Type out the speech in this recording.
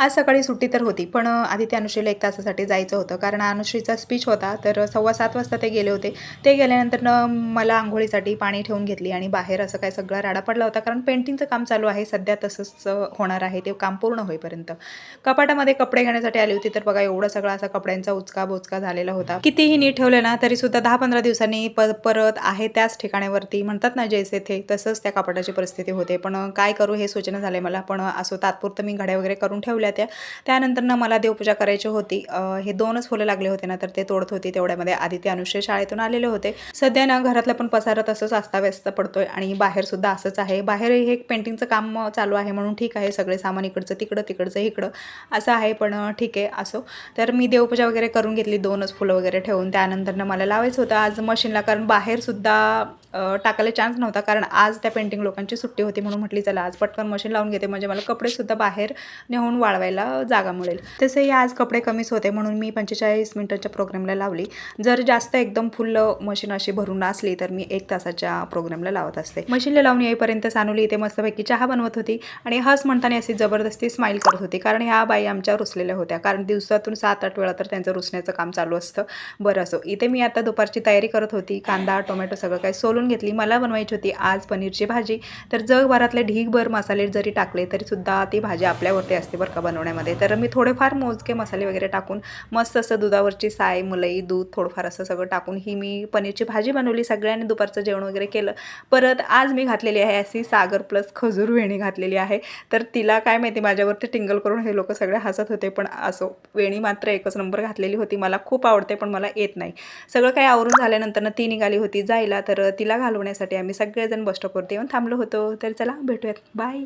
आज सकाळी सुट्टी तर होती, पण आदित्य अनुश्रीला 1 तासासाठी जायचं होतं. कारण अनुश्रीचा स्पीच होता, तर 6:15 वाजता ते गेले होते. ते गेल्यानंतरनं मला अंघोळीसाठी पाणी ठेवून घेतली आणि बाहेर असं काय सगळा राडा पडला होता. कारण पेंटिंगचं काम चालू आहे सध्या, तसंच होणार आहे ते काम पूर्ण होईपर्यंत. कपाटामध्ये कपडे घेण्यासाठी आली होती, तर बघा एवढा सगळा असा कपड्यांचा उचका-बोचका झालेला होता. कितीही नीट ठेवलं ना, तरीसुद्धा 10-15 दिवसांनी परत आहे त्याच ठिकाणावरती म्हणतात ना, जैसे थे तसंच त्या कपाटाची परिस्थिती होते. पण काय करू हे सुचना झाले मला. पण असो तात्पुरतं मी घड्या वगैरे करून ठेवल्या त्या. त्यानंतर ना मला देवपूजा करायची होती. हे 2च फुलं लागले होते ना, तर ते तोडत होती. तेवढ्यामध्ये आदित्य अनुश्री शाळेतून आलेले होते. सध्या ना घरातलं पण पसारा तसंच अस्ताव्यस्त पडतोय आणि बाहेरसुद्धा असंच आहे. बाहेर हे पेंटिंगचं काम चालू आहे म्हणून ठीक आहे. सगळे सामान इकडचं तिकडं, तिकडचं इकडं असं आहे. पण ठीक आहे असो. तर मी देवपूजा वगैरे करून घेतली 2च फुलं वगैरे ठेवून. त्यानंतर मला लावायचं होतं आज मशीनला, कारण बाहेरसुद्धा टाकायला चान्स नव्हता. कारण आज त्या पेंटिंग लोकांची सुट्टी होती म्हणून म्हटली चला आज पटकन मशीन लावून घेते, म्हणजे मला कपडेसुद्धा बाहेर नेऊन वाळवायला जागा मिळेल. तसेही आज कपडे कमीच होते म्हणून मी 45 मिनिटाच्या प्रोग्रामला लावली. जर जास्त एकदम फुल मशीन अशी भरून असली तर मी 1 तासाच्या प्रोग्रामला लावत असते. मशीनला लावून येईपर्यंत सानुली इथे मस्तपैकी चहा बनवत होती आणि हस म्हणताना अशी जबरदस्ती स्माईल करत होती. कारण ह्या बाई आमच्या रुसलेल्या होत्या. कारण दिवसातून 7-8 वेळा तर त्यांचं रुसण्याचं काम चालू असतं. बरं असो, इथे मी आता दुपारची तयारी करत होती. कांदा, टोमॅटो सगळं काही सोलून घेतली. मला बनवायची होती आज पनीरची भाजी. तर जगभरातले ढीगभर मसाले जरी टाकले तरीसुद्धा ती भाजी आपल्यावरती असते बरं का बनवण्यामध्ये. तर मी थोडेफार मोजके मसाले वगैरे टाकून मस्त असं दुधावरची साय, मलाई, दूध थोडंफार असं सगळं टाकून ही मी पनीरची भाजी बनवली. सगळ्यांनी दुपारचं जेवण वगैरे केलं. परत आज मी घातलेली आहे अशी सागर प्लस खजूर वेणी घातलेली आहे. तर तिला काय माहिती माझ्यावरती टिंगल करून हे लोक सगळे हसत होते. पण असो, वेणी मात्र एकच नंबर घातलेली होती. मला खूप आवडते पण मला येत नाही. सगळं काही आवरून झाल्यानंतर ती निघाली होती जायला, तर तिला घालवण्यासाठी आम्ही सगळेजण बस स्टॉपवरती येऊन थांबलो होतो. तर चला भेटूयात, बाय.